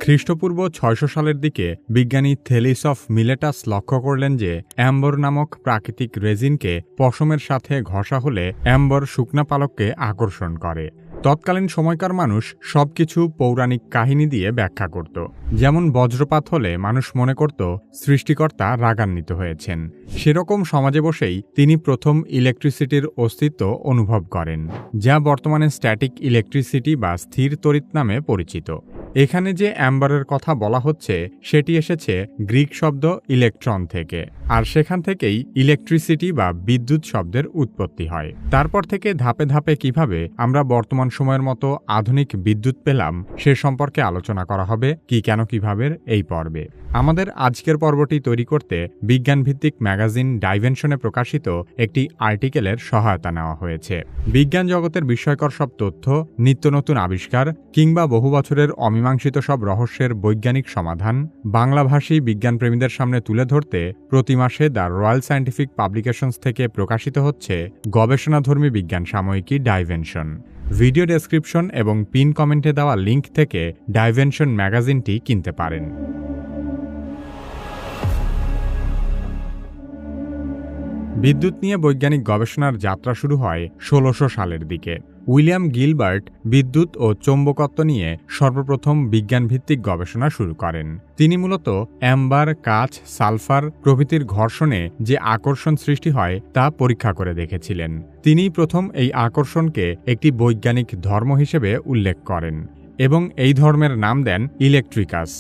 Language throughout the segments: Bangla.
খ্রিস্টপূর্ব ৬০০ সালের দিকে বিজ্ঞানী থেলিস অফ মিলেটাস লক্ষ্য করলেন যে অ্যাম্বর নামক প্রাকৃতিক রেজিনকে পশমের সাথে ঘষা হলে অ্যাম্বর শুকনা পালককে আকর্ষণ করে। তৎকালীন সময়কার মানুষ সবকিছু পৌরাণিক কাহিনী দিয়ে ব্যাখ্যা করত। যেমন বজ্রপাত হলে মানুষ মনে করত সৃষ্টিকর্তা রাগান্বিত হয়েছেন। সেরকম সমাজে বসেই তিনি প্রথম ইলেকট্রিসিটির অস্তিত্ব অনুভব করেন, যা বর্তমানে স্ট্যাটিক ইলেকট্রিসিটি বা স্থির তড়িৎ নামে পরিচিত। এখানে যে অ্যাম্বারের কথা বলা হচ্ছে সেটি এসেছে গ্রিক শব্দ ইলেকট্রন থেকে, আর সেখান থেকেই ইলেকট্রিসিটি বা বিদ্যুৎ শব্দের উৎপত্তি হয়। তারপর থেকে ধাপে ধাপে কিভাবে আমরা বর্তমান সময়ের মতো আধুনিক বিদ্যুৎ পেলাম সে সম্পর্কে আলোচনা করা হবে কি কেন কিভাবে এই পর্বে। আমাদের আজকের পর্বটি তৈরি করতে বিজ্ঞানভিত্তিক ম্যাগাজিন ডাইভেনশনে প্রকাশিত একটি আর্টিকেলের সহায়তা নেওয়া হয়েছে। বিজ্ঞান জগতের বিস্ময়কর সব তথ্য, নিত্য নতুন আবিষ্কার কিংবা বহু বছরের অমীমাংসিত সব রহস্যের বৈজ্ঞানিক সমাধান বাংলাভাষী বিজ্ঞানপ্রেমীদের সামনে তুলে ধরতে প্রতি মাসে দ্য রয়্যাল সায়েন্টিফিক পাবলিকেশনস থেকে প্রকাশিত হচ্ছে গবেষণাধর্মী বিজ্ঞান সাময়িকী ডাইভেনশন। ভিডিও ডেসক্রিপশন এবং পিন কমেন্টে দেওয়া লিঙ্ক থেকে ডাইভেনশন ম্যাগাজিনটি কিনতে পারেন। বিদ্যুৎ নিয়ে বৈজ্ঞানিক গবেষণার যাত্রা শুরু হয় ১৬০০ সালের দিকে। উইলিয়াম গিলবার্ট বিদ্যুৎ ও চৌম্বকত্ব নিয়ে সর্বপ্রথম বিজ্ঞানভিত্তিক গবেষণা শুরু করেন। তিনি মূলত অ্যাম্বার, কাচ, সালফার প্রভৃতির ঘর্ষণে যে আকর্ষণ সৃষ্টি হয় তা পরীক্ষা করে দেখেছিলেন। তিনিই প্রথম এই আকর্ষণকে একটি বৈজ্ঞানিক ধর্ম হিসেবে উল্লেখ করেন এবং এই ধর্মের নাম দেন ইলেকট্রিকাস।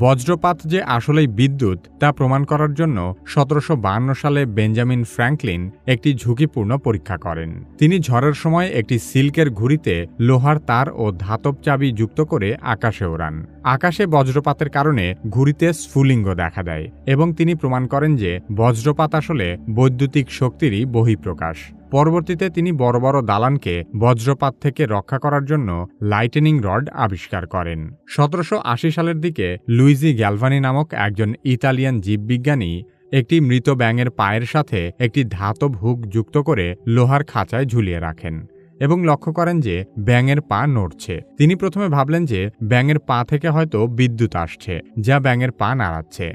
বজ্রপাত যে আসলেই বিদ্যুৎ তা প্রমাণ করার জন্য ১৭৫২ সালে বেঞ্জামিন ফ্র্যাঙ্কলিন একটি ঝুঁকিপূর্ণ পরীক্ষা করেন। তিনি ঝড়ের সময় একটি সিল্কের ঘুড়িতে লোহার তার ও ধাতব চাবি যুক্ত করে আকাশে ওড়ান। আকাশে বজ্রপাতের কারণে ঘুড়িতে স্ফুলিঙ্গ দেখা দেয় এবং তিনি প্রমাণ করেন যে বজ্রপাত আসলে বৈদ্যুতিক শক্তিরই বহিঃপ্রকাশ। পরবর্তীতে তিনি বড় বড় দালানকে বজ্রপাত থেকে রক্ষা করার জন্য লাইটেনিং রড আবিষ্কার করেন। ১৭৮০ সালের দিকে লুইজি গ্যালভানি নামক একজন ইতালিয়ান জীববিজ্ঞানী একটি মৃত ব্যাঙের পায়ের সাথে একটি ধাতব হুক যুক্ত করে লোহার খাঁচায় ঝুলিয়ে রাখেন এবং লক্ষ্য করেন যে ব্যাঙের পা নড়ছে। তিনি প্রথমে ভাবলেন যে ব্যাঙের পা থেকে হয়তো বিদ্যুৎ আসছে যা ব্যাঙের পা নাড়াচ্ছে।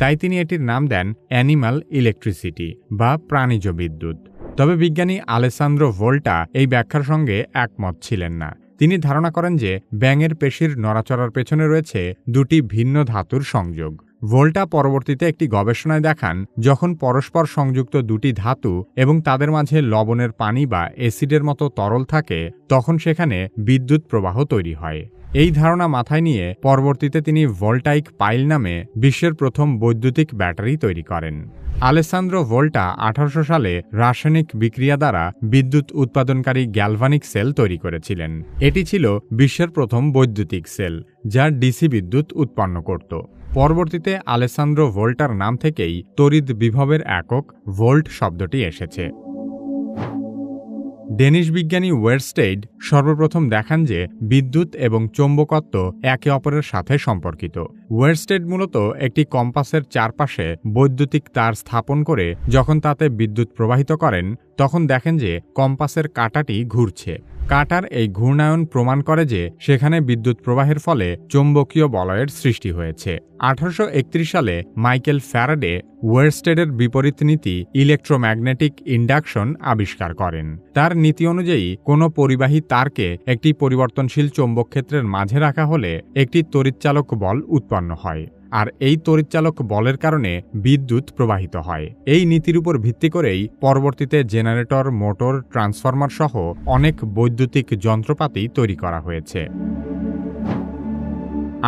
তাই তিনি এটির নাম দেন অ্যানিমাল ইলেকট্রিসিটি বা প্রাণীজ বিদ্যুৎ। তবে বিজ্ঞানী আলেসান্দ্রো ভোল্টা এই ব্যাখ্যার সঙ্গে একমত ছিলেন না। তিনি ধারণা করেন যে ব্যাঙের পেশির নড়াচড়ার পেছনে রয়েছে দুটি ভিন্ন ধাতুর সংযোগ। ভোল্টা পরবর্তীতে একটি গবেষণায় দেখান যখন পরস্পর সংযুক্ত দুটি ধাতু এবং তাদের মাঝে লবণের পানি বা অ্যাসিডের মতো তরল থাকে তখন সেখানে বিদ্যুৎ প্রবাহ তৈরি হয়। এই ধারণা মাথায় নিয়ে পরবর্তীতে তিনি ভোল্টাইক পাইল নামে বিশ্বের প্রথম বৈদ্যুতিক ব্যাটারি তৈরি করেন। আলেসান্দ্রো ভোল্টা ১৮০০ সালে রাসায়নিক বিক্রিয়া দ্বারা বিদ্যুৎ উৎপাদনকারী গ্যালভানিক সেল তৈরি করেছিলেন। এটি ছিল বিশ্বের প্রথম বৈদ্যুতিক সেল যা ডিসি বিদ্যুৎ উৎপন্ন করত। পরবর্তীতে আলেসান্দ্রো ভোল্টার নাম থেকেই তড়িৎ বিভবের একক ভোল্ট শব্দটি এসেছে। ডেনিশ বিজ্ঞানী ওয়েরস্টেড সর্বপ্রথম দেখান যে বিদ্যুৎ এবং চৌম্বকত্ব একে অপরের সাথে সম্পর্কিত। ওয়েরস্টেড মূলত একটি কম্পাসের চারপাশে বৈদ্যুতিক তার স্থাপন করে যখন তাতে বিদ্যুৎ প্রবাহিত করেন তখন দেখেন যে কম্পাসের কাঁটাটি ঘুরছে। কাঁটার এই ঘূর্ণায়ন প্রমাণ করে যে সেখানে বিদ্যুৎ প্রবাহের ফলে চৌম্বকীয় বলয়ের সৃষ্টি হয়েছে। ১৮৩১ সালে মাইকেল ফ্যারাডে ওয়েরস্টেডের বিপরীত নীতি ইলেকট্রোম্যাগনেটিক ইন্ডাকশন আবিষ্কার করেন। তার নীতি অনুযায়ী কোনো পরিবাহী তারকে একটি পরিবর্তনশীল চৌম্বক ক্ষেত্রের মাঝে রাখা হলে একটি তড়িৎচালক বল উৎপন্ন হয়, আর এই তড়িৎচালক বলের কারণে বিদ্যুৎ প্রবাহিত হয়। এই নীতির উপর ভিত্তি করেই পরবর্তীতে জেনারেটর, মোটর, ট্রান্সফরমার সহ অনেক বৈদ্যুতিক যন্ত্রপাতি তৈরি করা হয়েছে।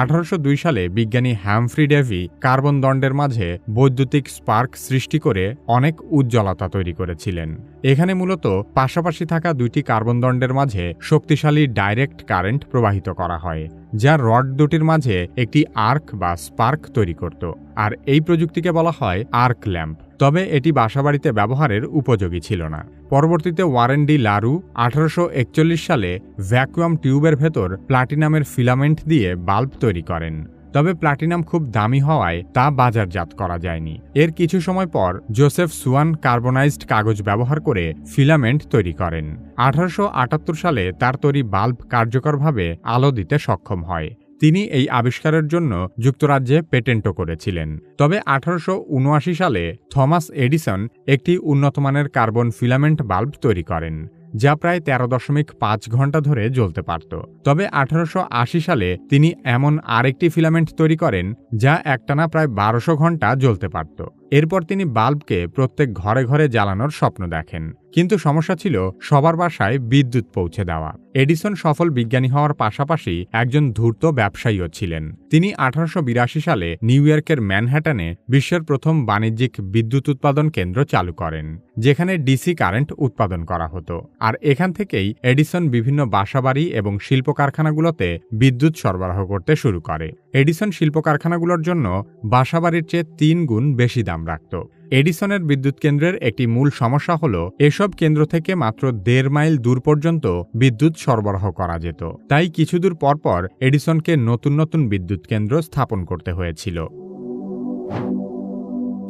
১৮০২ সালে বিজ্ঞানী হ্যামফ্রি ডেভি কার্বন দণ্ডের মাঝে বৈদ্যুতিক স্পার্ক সৃষ্টি করে অনেক উজ্জ্বলতা তৈরি করেছিলেন। এখানে মূলত পাশাপাশি থাকা দুইটি কার্বন দণ্ডের মাঝে শক্তিশালী ডাইরেক্ট কারেন্ট প্রবাহিত করা হয় যা রড দুটির মাঝে একটি আর্ক বা স্পার্ক তৈরি করত, আর এই প্রযুক্তিকে বলা হয় আর্ক ল্যাম্প। তবে এটি বাসাবাড়িতে ব্যবহারের উপযোগী ছিল না। পরবর্তীতে ওয়ারেন ডি লারু ১৮৪১ সালে ভ্যাকুয়াম টিউবের ভেতর প্লাটিনামের ফিলামেন্ট দিয়ে বাল্ব তৈরি করেন। তবে প্লাটিনাম খুব দামি হওয়ায় তা বাজারজাত করা যায়নি। এর কিছু সময় পর জোসেফ সুয়ান কার্বনাইজড কাগজ ব্যবহার করে ফিলামেন্ট তৈরি করেন। ১৮৭৮ সালে তার তৈরি বাল্ব কার্যকরভাবে আলো দিতে সক্ষম হয়। তিনি এই আবিষ্কারের জন্য যুক্তরাজ্যে পেটেন্টও করেছিলেন। তবে 1879 সালে থমাস এডিসন একটি উন্নতমানের কার্বন ফিলামেন্ট বাল্ব তৈরি করেন, যা প্রায় 13.5 ঘন্টা ধরে জ্বলতে পারত। তবে 1880 সালে তিনি এমন আরেকটি ফিলামেন্ট তৈরি করেন যা একটানা প্রায় 1200 ঘন্টা জ্বলতে পারত। এরপর তিনি বাল্বকে প্রত্যেক ঘরে ঘরে জ্বালানোর স্বপ্ন দেখেন, কিন্তু সমস্যা ছিল সবার বাসায় বিদ্যুৎ পৌঁছে দেওয়া। এডিসন সফল বিজ্ঞানী হওয়ার পাশাপাশি একজন ধূর্ত ব্যবসায়ীও ছিলেন। তিনি 1882 সালে নিউ ইয়র্কের ম্যানহাটনে বিশ্বের প্রথম বাণিজ্যিক বিদ্যুৎ উৎপাদন কেন্দ্র চালু করেন, যেখানে ডিসি কারেন্ট উৎপাদন করা হতো। আর এখান থেকেই এডিসন বিভিন্ন বাসাবাড়ি এবং শিল্প কারখানাগুলোতে বিদ্যুৎ সরবরাহ করতে শুরু করে। এডিসন শিল্প কারখানাগুলোর জন্য বাসাবাড়ির চেয়ে 3 গুণ বেশি দাম রাখত। এডিসনের বিদ্যুৎ কেন্দ্রের একটি মূল সমস্যা হল এসব কেন্দ্র থেকে মাত্র 1.5 মাইল দূর পর্যন্ত বিদ্যুৎ সরবরাহ করা যেত। তাই কিছু দূর পরপর এডিসনকে নতুন নতুন বিদ্যুৎ কেন্দ্র স্থাপন করতে হয়েছিল।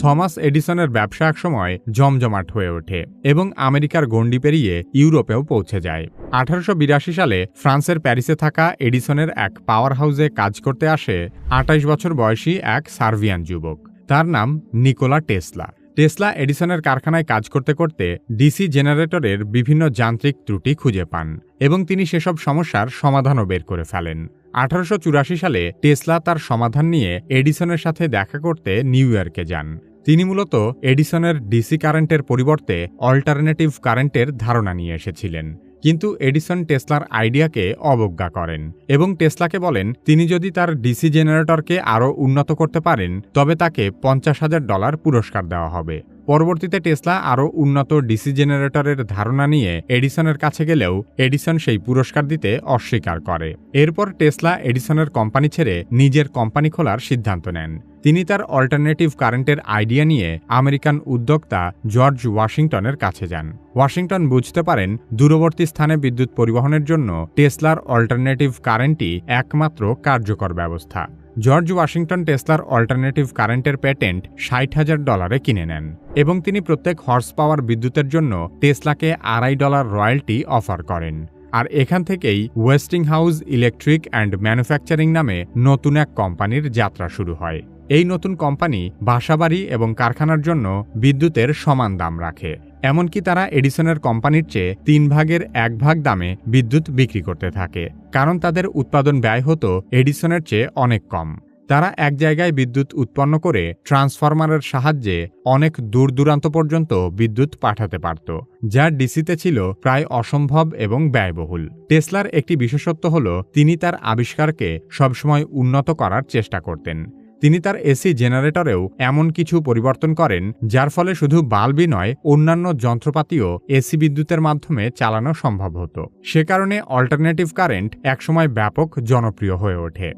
থমাস এডিসনের ব্যবসা একসময় জমজমাট হয়ে ওঠে এবং আমেরিকার গণ্ডি পেরিয়ে ইউরোপেও পৌঁছে যায়। 1882 সালে ফ্রান্সের প্যারিসে থাকা এডিসনের এক পাওয়ার হাউসে কাজ করতে আসে 28 বছর বয়সী এক সার্বিয়ান যুবক। তার নাম নিকোলা টেসলা। টেসলা এডিসনের কারখানায় কাজ করতে করতে ডিসি জেনারেটরের বিভিন্ন যান্ত্রিক ত্রুটি খুঁজে পান এবং তিনি সেসব সমস্যার সমাধানও বের করে ফেলেন। 1884 সালে টেসলা তার সমাধান নিয়ে এডিসনের সাথে দেখা করতে নিউ ইয়র্কে যান। তিনি মূলত এডিসনের ডিসি কারেন্টের পরিবর্তে অল্টারনেটিভ কারেন্টের ধারণা নিয়ে এসেছিলেন, কিন্তু এডিসন টেসলার আইডিয়াকে অবজ্ঞা করেন এবং টেসলাকে বলেন তিনি যদি তার ডিসি জেনারেটরকে আরও উন্নত করতে পারেন তবে তাকে $50,000 পুরস্কার দেওয়া হবে। পরবর্তীতে টেসলা আরও উন্নত ডিসি জেনারেটরের ধারণা নিয়ে এডিসনের কাছে গেলেও এডিসন সেই পুরস্কার দিতে অস্বীকার করে। এরপর টেসলা এডিসনের কোম্পানি ছেড়ে নিজের কোম্পানি খোলার সিদ্ধান্ত নেন। তিনি তার অল্টারনেটিভ কারেন্টের আইডিয়া নিয়ে আমেরিকান উদ্যোক্তা জর্জ ওয়াশিংটনের কাছে যান। ওয়াশিংটন বুঝতে পারেন দূরবর্তী স্থানে বিদ্যুৎ পরিবহনের জন্য টেসলার অল্টারনেটিভ কারেন্টই একমাত্র কার্যকর ব্যবস্থা। জর্জ ওয়াশিংটন টেসলার অল্টারনেটিভ কারেন্টের প্যাটেন্ট $60,000 কিনে নেন এবং তিনি প্রত্যেক হর্স পাওয়ার বিদ্যুতের জন্য টেসলাকে $2.5 রয়্যালটি অফার করেন। আর এখান থেকেই ওয়েস্টিংহাউস ইলেকট্রিক অ্যান্ড ম্যানুফ্যাকচারিং নামে নতুন এক কোম্পানির যাত্রা শুরু হয়। এই নতুন কোম্পানি বাসাবাড়ি এবং কারখানার জন্য বিদ্যুতের সমান দাম রাখে, এমনকি তারা এডিসনের কোম্পানির চেয়ে 3 ভাগের 1 ভাগ দামে বিদ্যুৎ বিক্রি করতে থাকে, কারণ তাদের উৎপাদন ব্যয় হতো এডিসনের চেয়ে অনেক কম। তারা এক জায়গায় বিদ্যুৎ উৎপন্ন করে ট্রান্সফরমারের সাহায্যে অনেক দূর দূরান্ত পর্যন্ত বিদ্যুৎ পাঠাতে পারত, যা ডিসিতে ছিল প্রায় অসম্ভব এবং ব্যয়বহুল। টেসলার একটি বিশেষত্ব হল তিনি তার আবিষ্কারকে সবসময় উন্নত করার চেষ্টা করতেন। তিনি তার এসি জেনারেটরেও এমন কিছু পরিবর্তন করেন যার ফলে শুধু বাল্বই নয়, অন্যান্য যন্ত্রপাতিও এসি বিদ্যুতের মাধ্যমে চালানো সম্ভব হতো। সে কারণে অল্টারনেটিভ কারেন্ট একসময় ব্যাপক জনপ্রিয় হয়ে ওঠে।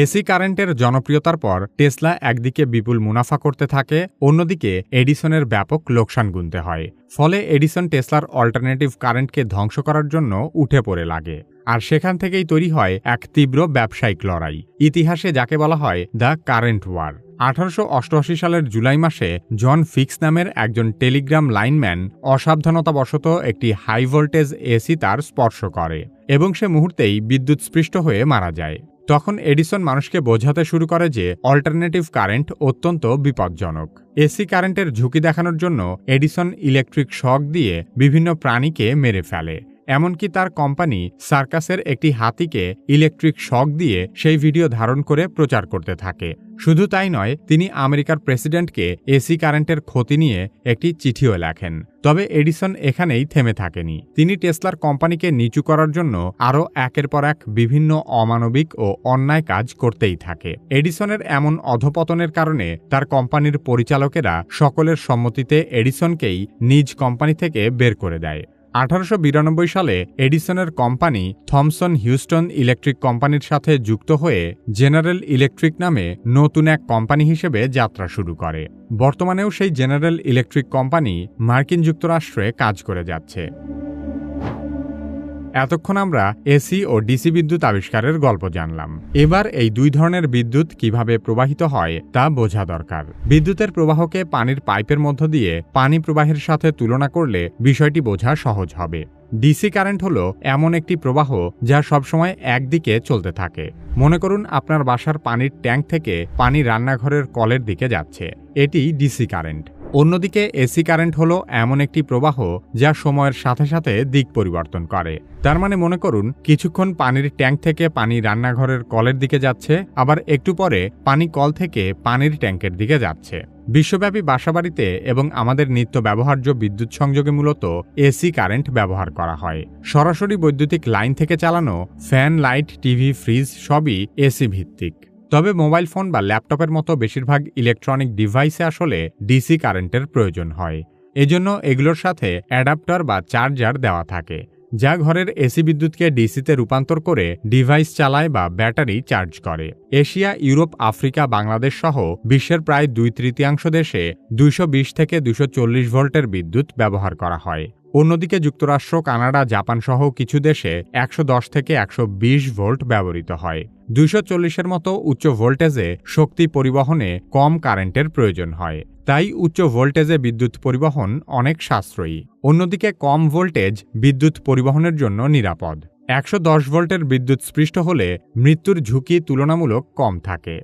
এসি কারেন্টের জনপ্রিয়তার পর টেসলা একদিকে বিপুল মুনাফা করতে থাকে, অন্যদিকে এডিসনের ব্যাপক লোকসান গুনতে হয়। ফলে এডিসন টেসলার অল্টারনেটিভ কারেন্টকে ধ্বংস করার জন্য উঠে পড়ে লাগে, আর সেখান থেকেই তৈরি হয় এক তীব্র ব্যবসায়িক লড়াই, ইতিহাসে যাকে বলা হয় দ্য কারেন্ট ওয়ার। 1888 সালের জুলাই মাসে জন ফিক্স নামের একজন টেলিগ্রাম লাইনম্যান অসাবধানতাবশত একটি হাই ভোল্টেজ এসি তার স্পর্শ করে এবং সে মুহূর্তেই বিদ্যুৎস্পৃষ্ট হয়ে মারা যায়। তখন এডিসন মানুষকে বোঝাতে শুরু করে যে অল্টারনেটিভ কারেন্ট অত্যন্ত বিপজ্জনক। এসি কারেন্টের ঝুঁকি দেখানোর জন্য এডিসন ইলেকট্রিক শক দিয়ে বিভিন্ন প্রাণীকে মেরে ফেলে। এমনকি তার কোম্পানি সার্কাসের একটি হাতিকে ইলেকট্রিক শক দিয়ে সেই ভিডিও ধারণ করে প্রচার করতে থাকে। শুধু তাই নয়, তিনি আমেরিকার প্রেসিডেন্টকে এসি কারেন্টের ক্ষতি নিয়ে একটি চিঠিও লেখেন। তবে এডিসন এখানেই থেমে থাকেনি। তিনি টেসলার কোম্পানিকে নিচু করার জন্য আরও একের পর এক বিভিন্ন অমানবিক ও অন্যায় কাজ করতেই থাকে। এডিসনের এমন অধপতনের কারণে তার কোম্পানির পরিচালকেরা সকলের সম্মতিতে এডিসনকেই নিজ কোম্পানি থেকে বের করে দেয়। 1892 সালে এডিসনের কোম্পানি থমসন হিউস্টন ইলেকট্রিক কোম্পানির সাথে যুক্ত হয়ে জেনারেল ইলেকট্রিক নামে নতুন এক কোম্পানি হিসেবে যাত্রা শুরু করে। বর্তমানেও সেই জেনারেল ইলেকট্রিক কোম্পানি মার্কিন যুক্তরাষ্ট্রে কাজ করে যাচ্ছে। এতক্ষণ আমরা এসি ও ডিসি বিদ্যুৎ আবিষ্কারের গল্প জানলাম। এবার এই দুই ধরনের বিদ্যুৎ কিভাবে প্রবাহিত হয় তা বোঝা দরকার। বিদ্যুতের প্রবাহকে পানির পাইপের মধ্য দিয়ে পানি প্রবাহের সাথে তুলনা করলে বিষয়টি বোঝা সহজ হবে। ডিসি কারেন্ট হলো এমন একটি প্রবাহ যা সবসময় একদিকে চলতে থাকে। মনে করুন আপনার বাসার পানির ট্যাঙ্ক থেকে পানি রান্নাঘরের কলের দিকে যাচ্ছে, এটি ডিসি কারেন্ট। অন্যদিকে এসি কারেন্ট হলো এমন একটি প্রবাহ যা সময়ের সাথে সাথে দিক পরিবর্তন করে। তার মানে মনে করুন কিছুক্ষণ পানির ট্যাঙ্ক থেকে পানি রান্নাঘরের কলের দিকে যাচ্ছে, আবার একটু পরে পানি কল থেকে পানির ট্যাঙ্কের দিকে যাচ্ছে। বিশ্বব্যাপী বাসাবাড়িতে এবং আমাদের নিত্য ব্যবহার্য বিদ্যুৎ সংযোগে মূলত এসি কারেন্ট ব্যবহার করা হয়। সরাসরি বৈদ্যুতিক লাইন থেকে চালানো ফ্যান, লাইট, টিভি, ফ্রিজ সবই এসি ভিত্তিক। তবে মোবাইল ফোন বা ল্যাপটপের মতো বেশিরভাগ ইলেকট্রনিক ডিভাইসে আসলে ডিসি কারেন্টের প্রয়োজন হয়। এজন্য এগুলোর সাথে অ্যাডাপ্টার বা চার্জার দেওয়া থাকে, যা ঘরের এসি বিদ্যুৎকে ডিসিতে রূপান্তর করে ডিভাইস চালায় বা ব্যাটারি চার্জ করে। এশিয়া, ইউরোপ, আফ্রিকা, বাংলাদেশ সহ বিশ্বের প্রায় 2/3 দেশে 220 থেকে 240 ভোল্টের বিদ্যুৎ ব্যবহার করা হয়। অন্যদিকে যুক্তরাষ্ট্র, কানাডা, জাপান সহ কিছু দেশে 110 থেকে 120 ভোল্ট ব্যবহৃত হয়। 240-এর মতো উচ্চ ভোল্টেজে শক্তি পরিবহনে কম কারেন্টের প্রয়োজন হয়, তাই উচ্চ ভোল্টেজে বিদ্যুৎ পরিবহন অনেক সাশ্রয়ী। অন্যদিকে কম ভোল্টেজ বিদ্যুৎ পরিবহনের জন্য নিরাপদ। 110 ভোল্টের বিদ্যুৎ স্পৃষ্ট হলে মৃত্যুর ঝুঁকি তুলনামূলক কম থাকে।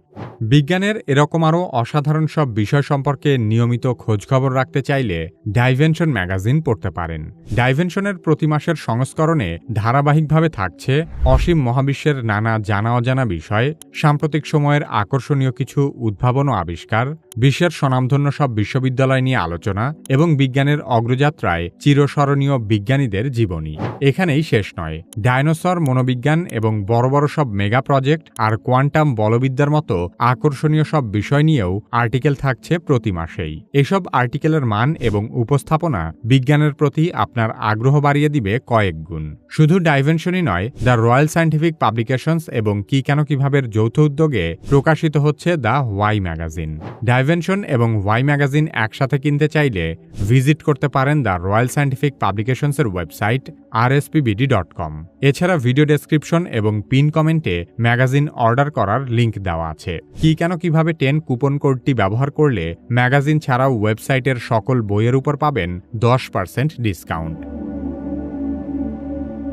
বিজ্ঞানের এরকম আরও অসাধারণ সব বিষয় সম্পর্কে নিয়মিত খোঁজখবর রাখতে চাইলে ডাইভেনশন ম্যাগাজিন পড়তে পারেন। ডাইভেনশনের প্রতি মাসের সংস্করণে ধারাবাহিকভাবে থাকছে অসীম মহাবিশ্বের নানা জানা অজানা বিষয়, সাম্প্রতিক সময়ের আকর্ষণীয় কিছু উদ্ভাবন ও আবিষ্কার, বিশ্বের স্বনামধন্য সব বিশ্ববিদ্যালয় নিয়ে আলোচনা এবং বিজ্ঞানের অগ্রযাত্রায় চিরস্মরণীয় বিজ্ঞানীদের জীবনী। এখানেই শেষ নয়, ডায়নোসর, মনোবিজ্ঞান এবং বড় বড় সব মেগা প্রজেক্ট আর কোয়ান্টাম বলবিদ্যার মতো আকর্ষণীয় সব বিষয় নিয়েও আর্টিকেল থাকছে প্রতি মাসেই। এসব আর্টিকেলের মান এবং উপস্থাপনা বিজ্ঞানের প্রতি আপনার আগ্রহ বাড়িয়ে দিবে কয়েক গুণ। শুধু ডাইভেনশনই নয়, দ্য রয়্যাল সায়েন্টিফিক পাবলিকেশনস এবং কি কেন কিভাবের যৌথ উদ্যোগে প্রকাশিত হচ্ছে দ্য ওয়াই ম্যাগাজিন। ডাইভেনশন এবং ওয়াই ম্যাগাজিন একসাথে কিনতে চাইলে ভিজিট করতে পারেন দ্য রয়্যাল সায়েন্টিফিক পাবলিকেশনসের ওয়েবসাইট rspbd.com। এছাড়া ভিডিও ডেসক্রিপশন এবং পিন কমেন্টে ম্যাগাজিন অর্ডার করার লিংক দেওয়া আছে। কি কেন কিভাবে 10 কুপন কোডটি ব্যবহার করলে ম্যাগাজিন ছাড়াও ওয়েবসাইটের সকল বইয়ের উপর পাবেন 10% ডিসকাউন্ট।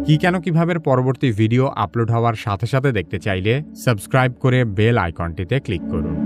কি কেন কিভাবে পরবর্তী ভিডিও আপলোড হওয়ার সাথে সাথে দেখতে চাইলে সাবস্ক্রাইব করে বেল আইকনটিতে ক্লিক করুন।